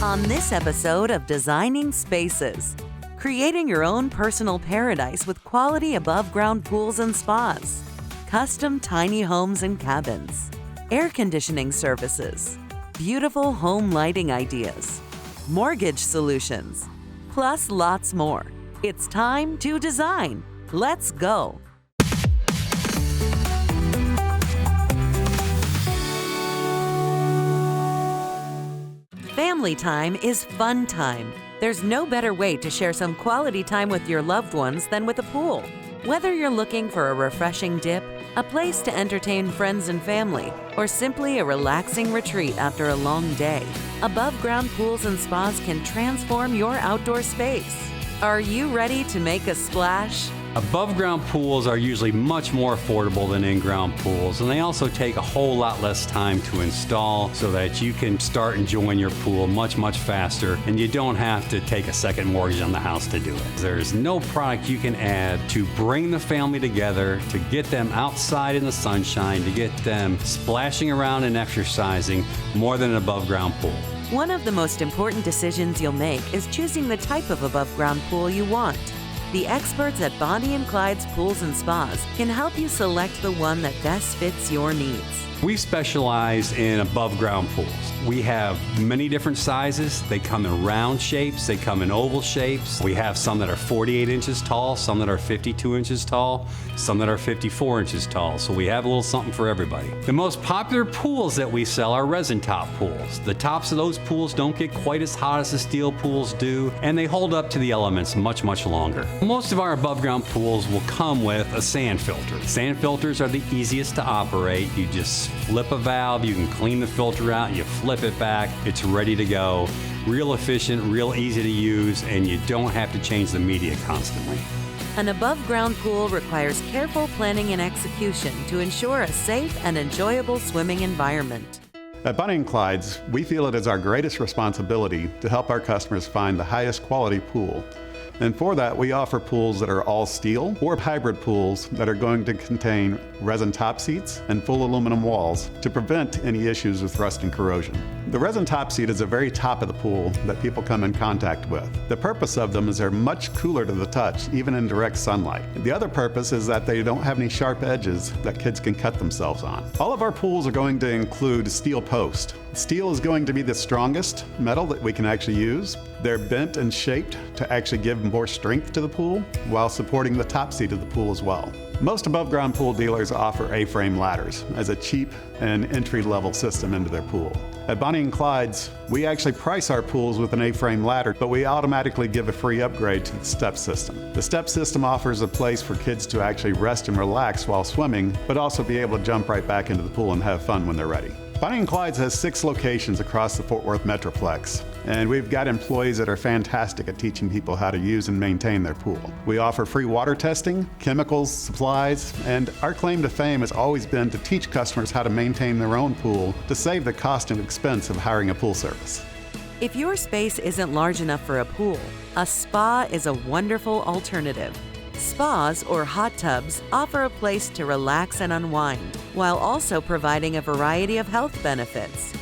On this episode of Designing Spaces, creating your own personal paradise with quality above-ground pools and spas, custom tiny homes and cabins, air conditioning services, beautiful home lighting ideas, mortgage solutions, plus lots more. It's time to design. Let's go. Family time is fun time. There's no better way to share some quality time with your loved ones than with a pool. Whether you're looking for a refreshing dip, a place to entertain friends and family, or simply a relaxing retreat after a long day, above-ground pools and spas can transform your outdoor space. Are you ready to make a splash? Above-ground pools are usually much more affordable than in-ground pools, and they also take a whole lot less time to install so that you can start enjoying your pool much faster, and you don't have to take a second mortgage on the house to do it. There's no product you can add to bring the family together, to get them outside in the sunshine, to get them splashing around and exercising more than an above-ground pool. One of the most important decisions you'll make is choosing the type of above-ground pool you want. The experts at Bonnie & Clyde's Pools and Spas can help you select the one that best fits your needs. We specialize in above-ground pools. We have many different sizes. They come in round shapes, they come in oval shapes. We have some that are 48 inches tall, some that are 52 inches tall, some that are 54 inches tall. So we have a little something for everybody. The most popular pools that we sell are resin top pools. The tops of those pools don't get quite as hot as the steel pools do, and they hold up to the elements much longer. Most of our above-ground pools will come with a sand filter. Sand filters are the easiest to operate. You just flip a valve, you can clean the filter out, you flip it back, it's ready to go. Real efficient, real easy to use, and you don't have to change the media constantly. An above-ground pool requires careful planning and execution to ensure a safe and enjoyable swimming environment. At Bonnie & Clyde's, we feel it is our greatest responsibility to help our customers find the highest quality pool. And for that, we offer pools that are all steel or hybrid pools that are going to contain resin top seats and full aluminum walls to prevent any issues with rust and corrosion. The resin top seat is the very top of the pool that people come in contact with. The purpose of them is they're much cooler to the touch, even in direct sunlight. The other purpose is that they don't have any sharp edges that kids can cut themselves on. All of our pools are going to include steel post. Steel is going to be the strongest metal that we can actually use. They're bent and shaped to actually give more strength to the pool while supporting the top seat of the pool as well. Most above-ground pool dealers offer A-frame ladders as a cheap and entry-level system into their pool. At Bonnie & Clyde's, we actually price our pools with an A-frame ladder, but we automatically give a free upgrade to the step system. The step system offers a place for kids to actually rest and relax while swimming, but also be able to jump right back into the pool and have fun when they're ready. Bonnie & Clyde's has 6 locations across the Fort Worth Metroplex, and we've got employees that are fantastic at teaching people how to use and maintain their pool. We offer free water testing, chemicals, supplies, and our claim to fame has always been to teach customers how to maintain their own pool to save the cost and expense of hiring a pool service. If your space isn't large enough for a pool, a spa is a wonderful alternative. Spas, or hot tubs, offer a place to relax and unwind, while also providing a variety of health benefits.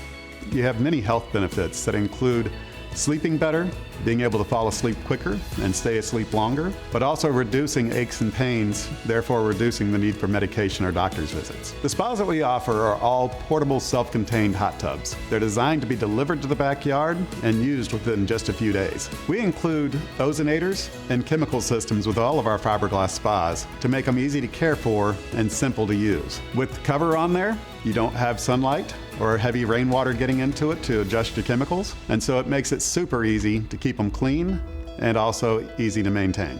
You have many health benefits that include sleeping better, being able to fall asleep quicker and stay asleep longer, but also reducing aches and pains, therefore reducing the need for medication or doctor's visits. The spas that we offer are all portable, self-contained hot tubs. They're designed to be delivered to the backyard and used within just a few days. We include ozonators and chemical systems with all of our fiberglass spas to make them easy to care for and simple to use. With the cover on there, you don't have sunlight or heavy rainwater getting into it to adjust your chemicals, and so it makes it super easy to keep them clean and also easy to maintain.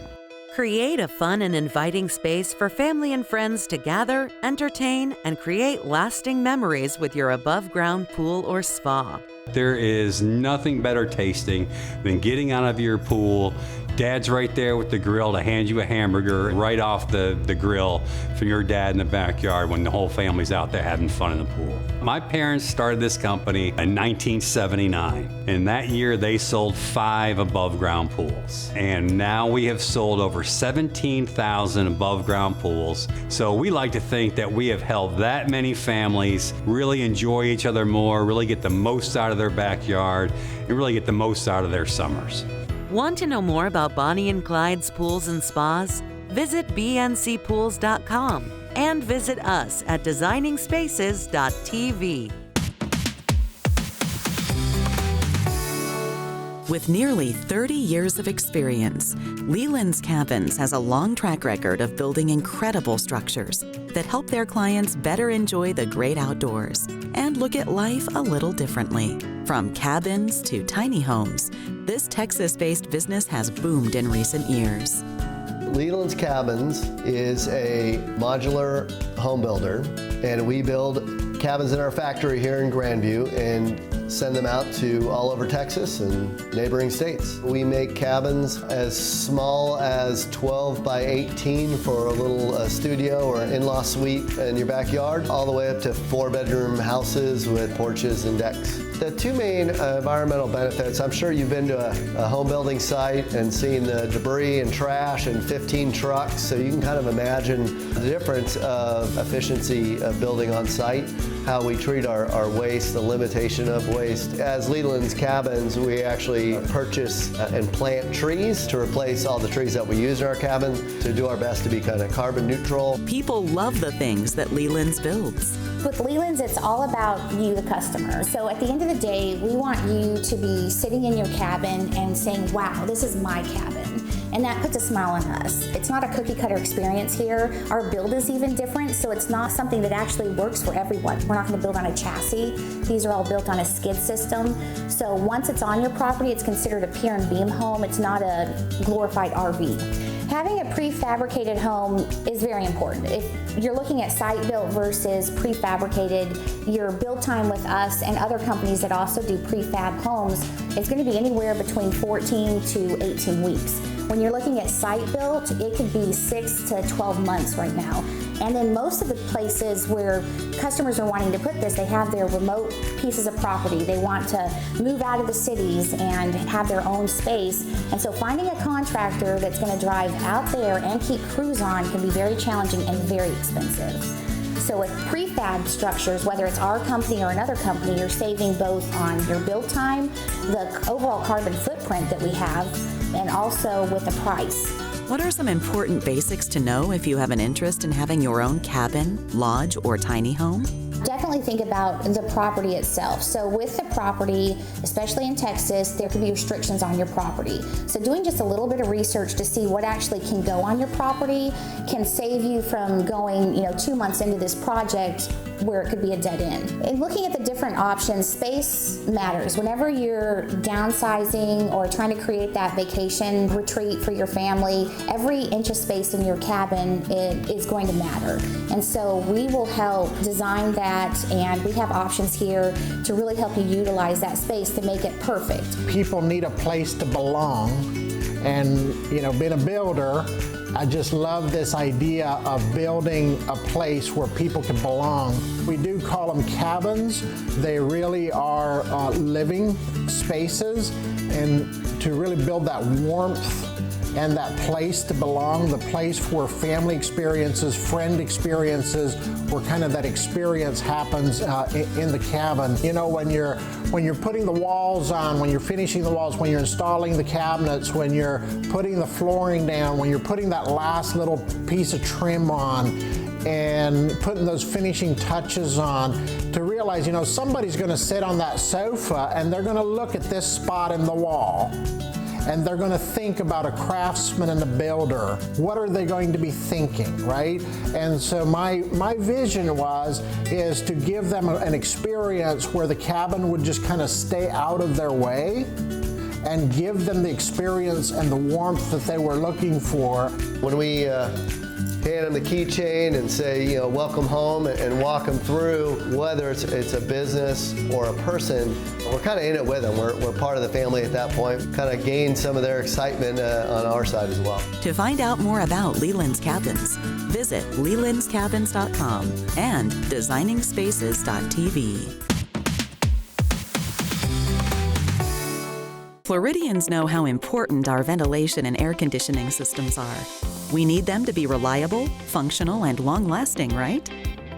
Create a fun and inviting space for family and friends to gather, entertain, and create lasting memories with your above-ground pool or spa. There is nothing better tasting than getting out of your pool, Dad's right there with the grill to hand you a hamburger right off the grill for your dad in the backyard when the whole family's out there having fun in the pool. My parents started this company in 1979. And that year they sold 5 above ground pools. And now we have sold over 17,000 above ground pools. So we like to think that we have helped that many families really enjoy each other more, really get the most out of their backyard, and really get the most out of their summers. Want to know more about Bonnie and Clyde's Pools and Spas? Visit bncpools.com and visit us at designingspaces.tv. With nearly 30 years of experience, Leland's Cabins has a long track record of building incredible structures that help their clients better enjoy the great outdoors and look at life a little differently. From cabins to tiny homes, this Texas-based business has boomed in recent years. Leland's Cabins is a modular home builder, and we build cabins in our factory here in Grandview and send them out to all over Texas and neighboring states. We make cabins as small as 12 by 18 for a little studio or an in-law suite in your backyard, all the way up to 4-bedroom houses with porches and decks. The 2 main environmental benefits, I'm sure you've been to a home building site and seen the debris and trash and 15 trucks, so you can kind of imagine the difference of efficiency of building on site, how we treat our waste, the limitation of waste. As Leland's Cabins, we actually purchase and plant trees to replace all the trees that we use in our cabin to do our best to be kind of carbon neutral. People love the things that Leland's builds. With Leland's, it's all about you, the customer. So at the end of the day, we want you to be sitting in your cabin and saying, wow, this is my cabin. And that puts a smile on us. It's not a cookie cutter experience here. Our build is even different, so it's not something that actually works for everyone. We're not gonna build on a chassis. These are all built on a skid system. So once it's on your property, it's considered a pier and beam home. It's not a glorified RV. Having a prefabricated home is very important. If you're looking at site-built versus prefabricated, your build time with us and other companies that also do prefab homes is going to be anywhere between 14 to 18 weeks. When you're looking at site-built, it could be 6 to 12 months right now. And then most of the places where customers are wanting to put this, they have their remote pieces of property. They want to move out of the cities and have their own space. And so finding a contractor that's going to drive out there and keep crews on can be very challenging and very expensive. So with prefab structures, whether it's our company or another company, you're saving both on your build time, the overall carbon footprint that we have, and also with the price. What are some important basics to know if you have an interest in having your own cabin, lodge, or tiny home? Definitely think about the property itself. So with the property, especially in Texas, there could be restrictions on your property. So doing just a little bit of research to see what actually can go on your property can save you from going, 2 months into this project where it could be a dead end. And looking at the different options, space matters. Whenever you're downsizing or trying to create that vacation retreat for your family, every inch of space in your cabin is going to matter. And so we will help design that, and we have options here to really help you utilize that space to make it perfect. People need a place to belong, and being a builder, I just love this idea of building a place where people can belong. We do call them cabins. They really are living spaces, and to really build that warmth and that place to belong, the place where family experiences, friend experiences, where kind of that experience happens in the cabin. When you're putting the walls on, when you're finishing the walls, when you're installing the cabinets, when you're putting the flooring down, when you're putting that last little piece of trim on, and putting those finishing touches on, to realize, somebody's gonna sit on that sofa and they're gonna look at this spot in the wall. And they're going to think about a craftsman and a builder. What are they going to be thinking, right? And so my vision is to give them an experience where the cabin would just kind of stay out of their way and give them the experience and the warmth that they were looking for. When we hand them the keychain and say, welcome home, and walk them through, whether it's a business or a person. We're kind of in it with them. We're part of the family at that point. Kind of gain some of their excitement on our side as well. To find out more about Leland's Cabins, visit lelandscabins.com and designingspaces.tv. Floridians know how important our ventilation and air conditioning systems are. We need them to be reliable, functional, and long-lasting, right?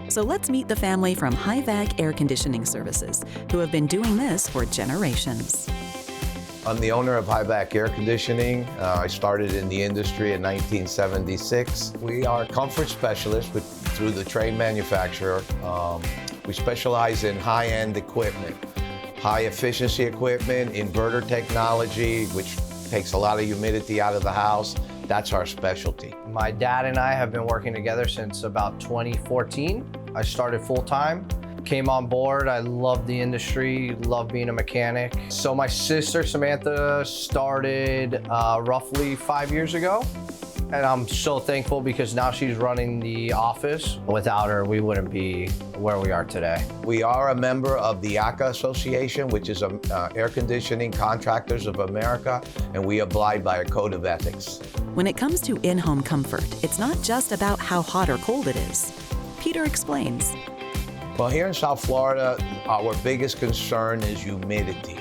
So let's meet the family from HI-VAC Air Conditioning Services, who have been doing this for generations. I'm the owner of HI-VAC Air Conditioning. I started in the industry in 1976. We are comfort specialists through the trade manufacturer. We specialize in high-end equipment. High efficiency equipment, inverter technology, which takes a lot of humidity out of the house. That's our specialty. My dad and I have been working together since about 2014. I started full-time, came on board. I love the industry, love being a mechanic. So my sister Samantha started roughly 5 years ago. And I'm so thankful because now she's running the office. Without her, we wouldn't be where we are today. We are a member of the ACA Association, which is Air Conditioning Contractors of America, and we abide by a code of ethics. When it comes to in-home comfort, it's not just about how hot or cold it is. Peter explains. Well, here in South Florida, our biggest concern is humidity.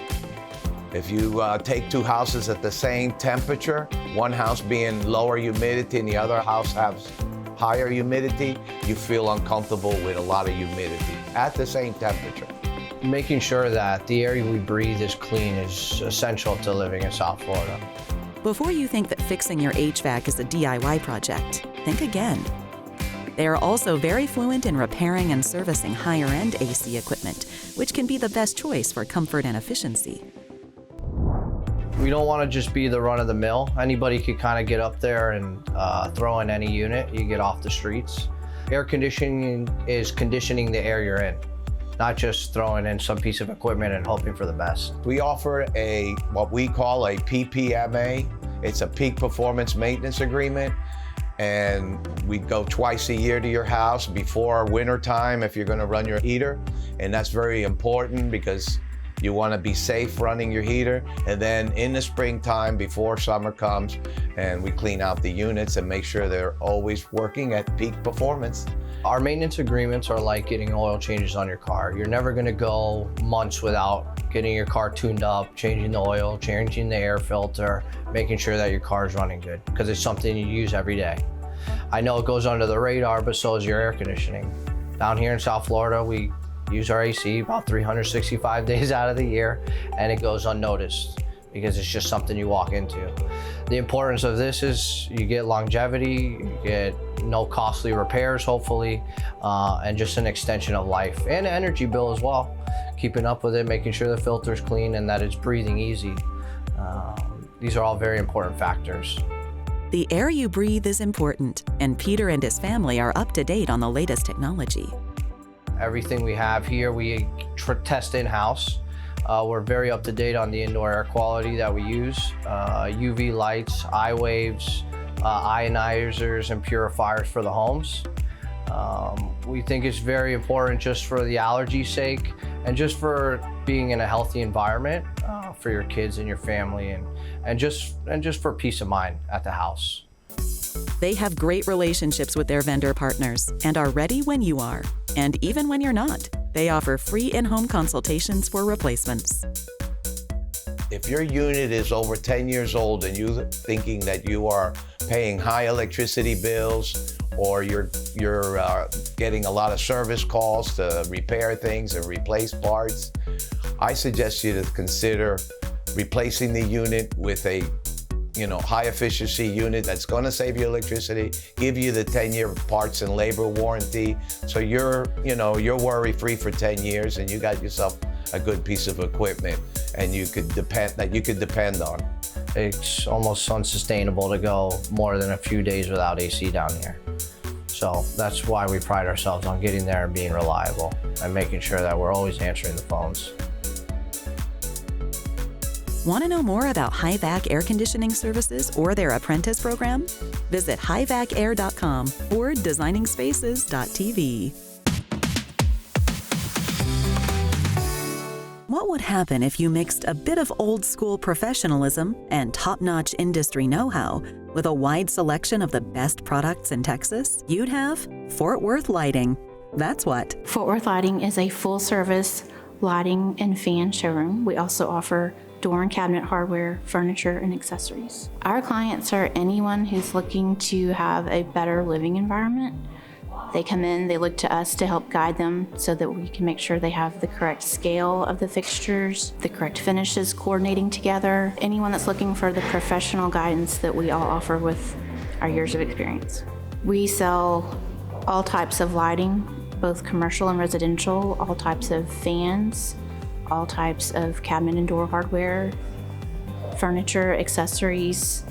If you take two houses at the same temperature, one house being lower humidity and the other house has higher humidity, you feel uncomfortable with a lot of humidity at the same temperature. Making sure that the air we breathe is clean is essential to living in South Florida. Before you think that fixing your HVAC is a DIY project, think again. They are also very fluent in repairing and servicing higher-end AC equipment, which can be the best choice for comfort and efficiency. We don't want to just be the run-of-the-mill. Anybody could kind of get up there and throw in any unit. You get off the streets. Air conditioning is conditioning the air you're in, not just throwing in some piece of equipment and hoping for the best. We offer what we call a PPMA. It's a Peak Performance Maintenance Agreement. And we go twice a year to your house before winter time if you're going to run your heater. And that's very important because you want to be safe running your heater. And then in the springtime, before summer comes, and we clean out the units and make sure they're always working at peak performance. Our maintenance agreements are like getting oil changes on your car. You're never going to go months without getting your car tuned up, changing the oil, changing the air filter, making sure that your car is running good, because it's something you use every day. I know it goes under the radar, but so is your air conditioning. Down here in South Florida, we use our AC about 365 days out of the year, and it goes unnoticed because it's just something you walk into. The importance of this is you get longevity, you get no costly repairs, hopefully, and just an extension of life and energy bill as well. Keeping up with it, making sure the filter's clean and that it's breathing easy. These are all very important factors. The air you breathe is important, and Peter and his family are up to date on the latest technology. Everything we have here, we test in-house. We're very up to date on the indoor air quality that we use. UV lights, I waves, ionizers, and purifiers for the homes. We think it's very important just for the allergy sake and just for being in a healthy environment for your kids and your family, and just for peace of mind at the house. They have great relationships with their vendor partners and are ready when you are. And even when you're not, they offer free in-home consultations for replacements. If your unit is over 10 years old and you're thinking that you are paying high electricity bills, or you're getting a lot of service calls to repair things and replace parts, I suggest you to consider replacing the unit with a high efficiency unit that's going to save you electricity, give you the 10-year parts and labor warranty, so you're worry free for 10 years and you got yourself a good piece of equipment and you could depend on. It's almost unsustainable to go more than a few days without AC down here. So that's why we pride ourselves on getting there and being reliable and making sure that we're always answering the phones. Want to know more about HI-VAC Air Conditioning Services or their apprentice program? Visit HI-VACair.com or designingspaces.tv. What would happen if you mixed a bit of old-school professionalism and top-notch industry know-how with a wide selection of the best products in Texas? You'd have Fort Worth Lighting. That's what. Fort Worth Lighting is a full-service lighting and fan showroom. We also offer door and cabinet hardware, furniture, and accessories. Our clients are anyone who's looking to have a better living environment. They come in, they look to us to help guide them so that we can make sure they have the correct scale of the fixtures, the correct finishes coordinating together. Anyone that's looking for the professional guidance that we all offer with our years of experience. We sell all types of lighting, both commercial and residential, all types of fans, all types of cabinet and door hardware, furniture, accessories,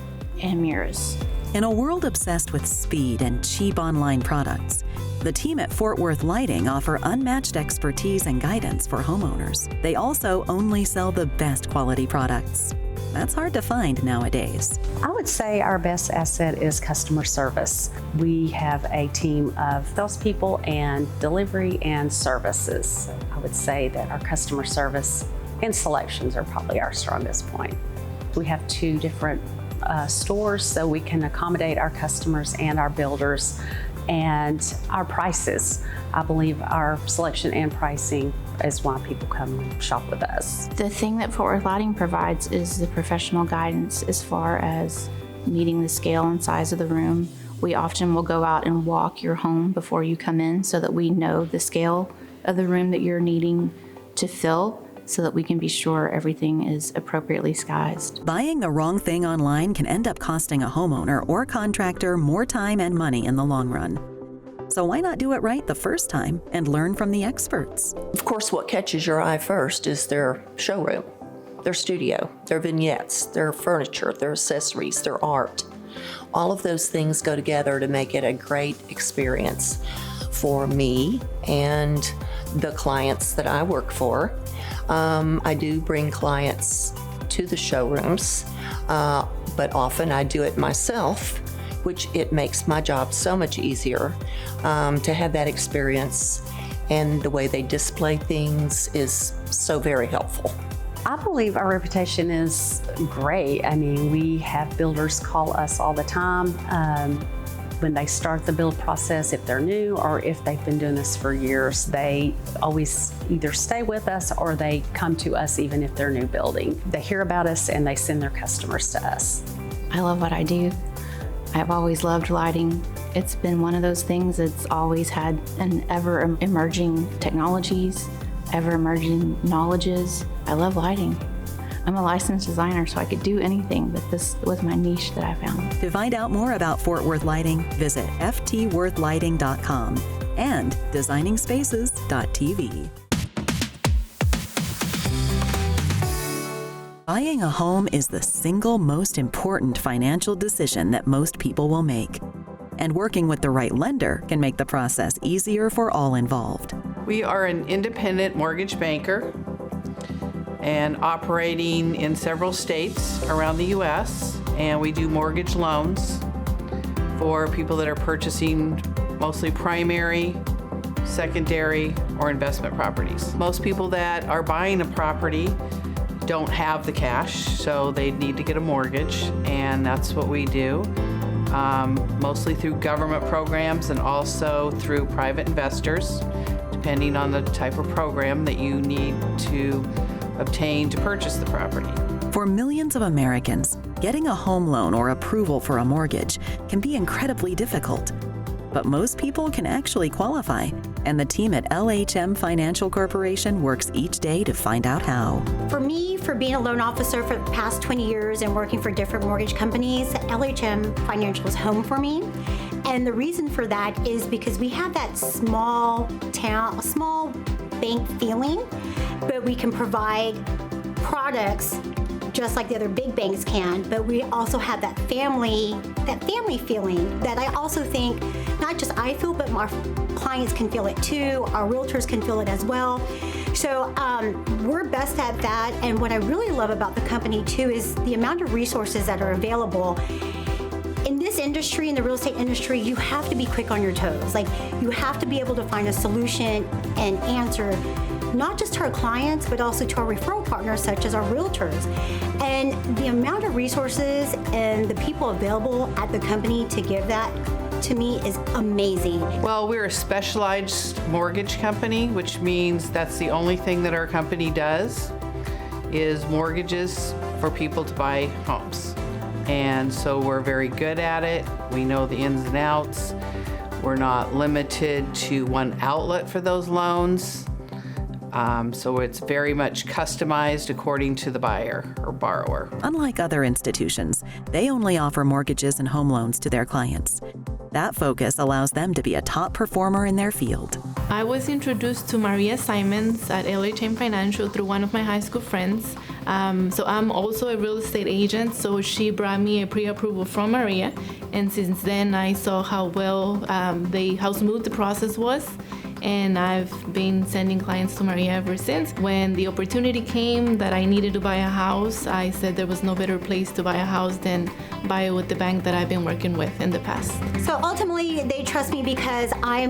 and mirrors. In a world obsessed with speed and cheap online products, the team at Fort Worth Lighting offer unmatched expertise and guidance for homeowners. They also only sell the best quality products. That's hard to find nowadays. I would say our best asset is customer service. We have a team of salespeople and delivery and services. I would say that our customer service and selections are probably our strongest point. We have 2 different stores, so we can accommodate our customers and our builders, and our prices. I believe our selection and pricing is why people come and shop with us. The thing that Fort Worth Lighting provides is the professional guidance as far as meeting the scale and size of the room. We often will go out and walk your home before you come in so that we know the scale of the room that you're needing to fill, so that we can be sure everything is appropriately sized. Buying the wrong thing online can end up costing a homeowner or contractor more time and money in the long run. So why not do it right the first time and learn from the experts? Of course, what catches your eye first is their showroom, their studio, their vignettes, their furniture, their accessories, their art. All of those things go together to make it a great experience for me and the clients that I work for. I do bring clients to the showrooms, but often I do it myself, which it makes my job so much easier to have that experience, and the way they display things is so very helpful. I believe our reputation is great. I mean, we have builders call us all the time when they start the build process, if they're new or if they've been doing this for years. They always either stay with us or they come to us even if they're new building. They hear about us and they send their customers to us. I love what I do. I've always loved lighting. It's been one of those things that's always had an ever-emerging technologies, ever-emerging knowledges. I love lighting. I'm a licensed designer, so I could do anything, but this was my niche that I found. To find out more about Fort Worth Lighting, visit ftworthlighting.com and designingspaces.tv. Buying a home is the single most important financial decision that most people will make. And working with the right lender can make the process easier for all involved. We are an independent mortgage banker and operating in several states around the U.S. And we do mortgage loans for people that are purchasing mostly primary, secondary, or investment properties. Most people that are buying a property don't have the cash, so they need to get a mortgage, and that's what we do. Mostly through government programs and also through private investors, depending on the type of program that you need to obtain to purchase the property. For millions of Americans, getting a home loan or approval for a mortgage can be incredibly difficult. But most people can actually qualify, and the team at LHM Financial Corporation works each day to find out how. For me, for being a loan officer for the past 20 years and working for different mortgage companies, LHM Financial is home for me. And the reason for that is because we have that small bank feeling, but we can provide products just like the other big banks can, but we also have that family feeling that I also think not just I feel, but our clients can feel it too, our realtors can feel it as well. So we're best at that. And what I really love about the company too is the amount of resources that are available. In this industry, in the real estate industry, you have to be quick on your toes. Like, you have to be able to find a solution and answer, not just to our clients, but also to our referral partners, such as our realtors. And the amount of resources and the people available at the company to give that to me is amazing. Well, we're a specialized mortgage company, which means that's the only thing that our company does is mortgages for people to buy homes. And so we're very good at it. We know the ins and outs. We're not limited to one outlet for those loans. So it's very much customized according to the buyer or borrower. Unlike other institutions, they only offer mortgages and home loans to their clients. That focus allows them to be a top performer in their field. I was introduced to Maria Simons at LHM Financial through one of my high school friends. So I'm also a real estate agent, so she brought me a pre-approval from Maria. And since then, I saw how smooth the process was. And I've been sending clients to Maria ever since. When the opportunity came that I needed to buy a house, I said there was no better place to buy a house than buy it with the bank that I've been working with in the past. So ultimately, they trust me because I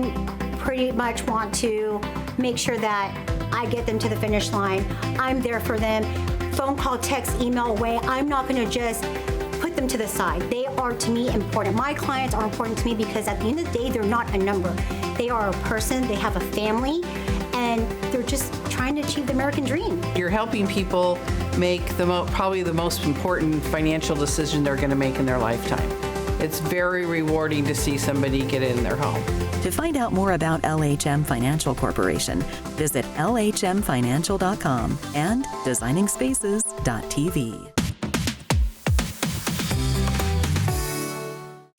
pretty much want to make sure that I get them to the finish line. I'm there for them. Phone call, text, email away. I'm not gonna just put them to the side. They are, to me, important. My clients are important to me because at the end of the day, they're not a number. They are a person, they have a family, and they're just trying to achieve the American dream. You're helping people make probably the most important financial decision they're gonna make in their lifetime. It's very rewarding to see somebody get in their home. To find out more about LHM Financial Corporation, visit lhmfinancial.com and designingspaces.tv.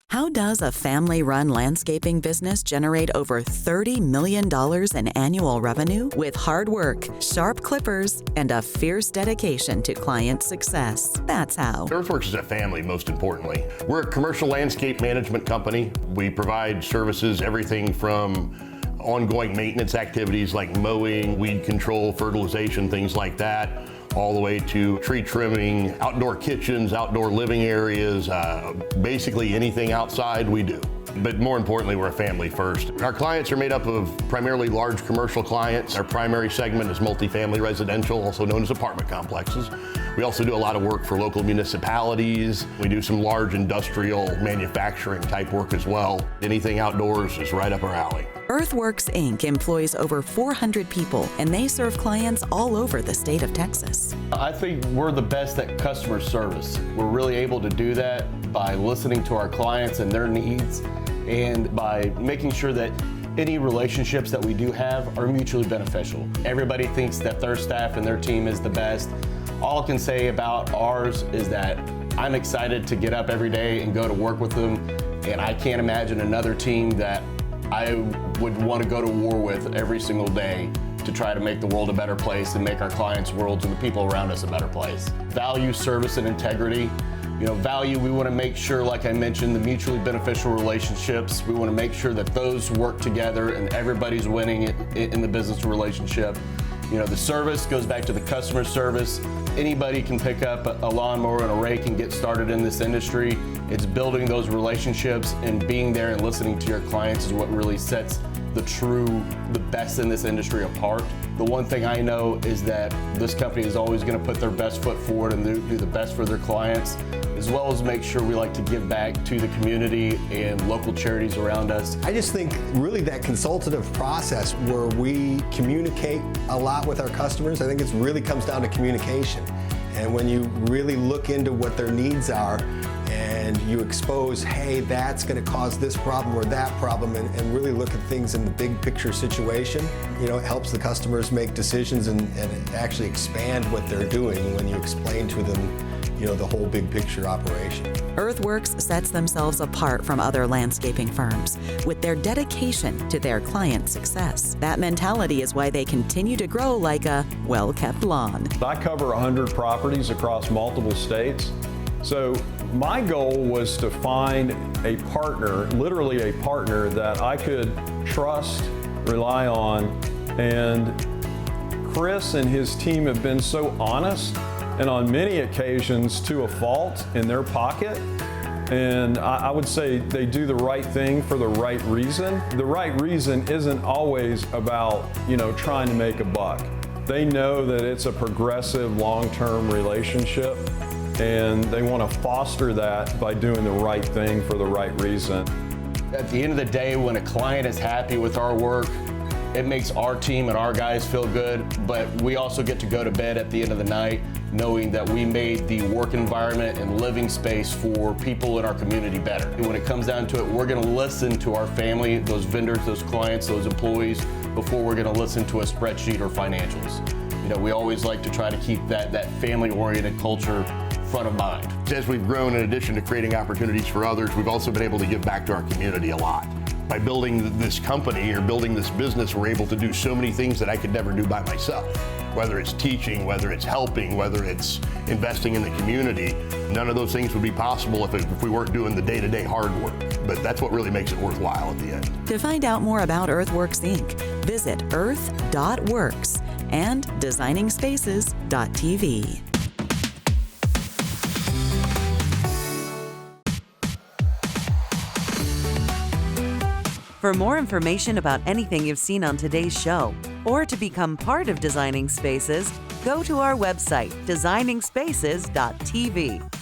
How does a family-run landscaping business generate over $30 million in annual revenue? With hard work, sharp clippers, and a fierce dedication to client success. That's how. Earthworks is a family, most importantly. We're a commercial landscape management company. We provide services, everything from ongoing maintenance activities like mowing, weed control, fertilization, things like that, all the way to tree trimming, outdoor kitchens, outdoor living areas, basically anything outside we do. But more importantly, we're a family first. Our clients are made up of primarily large commercial clients. Our primary segment is multifamily residential, also known as apartment complexes. We also do a lot of work for local municipalities. We do some large industrial manufacturing type work as well. Anything outdoors is right up our alley. Earthworks, Inc. employs over 400 people, and they serve clients all over the state of Texas. I think we're the best at customer service. We're really able to do that by listening to our clients and their needs, and by making sure that any relationships that we do have are mutually beneficial. Everybody thinks that their staff and their team is the best. All I can say about ours is that I'm excited to get up every day and go to work with them, and I can't imagine another team that I would want to go to war with every single day to try to make the world a better place and make our clients' worlds and the people around us a better place. Value, service, and integrity. Value, we want to make sure, like I mentioned, the mutually beneficial relationships, we want to make sure that those work together and everybody's winning in the business relationship. The service goes back to the customer service. Anybody can pick up a lawnmower and a rake and get started in this industry. It's building those relationships and being there and listening to your clients is what really sets the best in this industry apart. The one thing I know is that this company is always going to put their best foot forward and do the best for their clients, as well as make sure we like to give back to the community and local charities around us. I just think really that consultative process where we communicate a lot with our customers, I think it really comes down to communication. And when you really look into what their needs are and you expose, hey, that's going to cause this problem or that problem, and really look at things in the big picture situation, it helps the customers make decisions and actually expand what they're doing when you explain to them the whole big picture operation. Earthworks sets themselves apart from other landscaping firms with their dedication to their client success. That mentality is why they continue to grow like a well-kept lawn. I cover 100 properties across multiple states. So my goal was to find a partner, literally a partner that I could trust, rely on, and Chris and his team have been so honest, and on many occasions to a fault, in their pocket. And I would say they do the right thing for the right reason. The right reason isn't always about, trying to make a buck. They know that it's a progressive, long-term relationship, and they want to foster that by doing the right thing for the right reason. At the end of the day, when a client is happy with our work, it makes our team and our guys feel good, but we also get to go to bed at the end of the night knowing that we made the work environment and living space for people in our community better. And when it comes down to it, we're going to listen to our family, those vendors, those clients, those employees, before we're going to listen to a spreadsheet or financials. We always like to try to keep that family-oriented culture front of mind. As we've grown, in addition to creating opportunities for others, we've also been able to give back to our community a lot. By building this company or building this business, we're able to do so many things that I could never do by myself. Whether it's teaching, whether it's helping, whether it's investing in the community, none of those things would be possible if we weren't doing the day-to-day hard work. But that's what really makes it worthwhile at the end. To find out more about Earthworks Inc., visit earth.works and designingspaces.tv. For more information about anything you've seen on today's show, or to become part of Designing Spaces, go to our website, designingspaces.tv.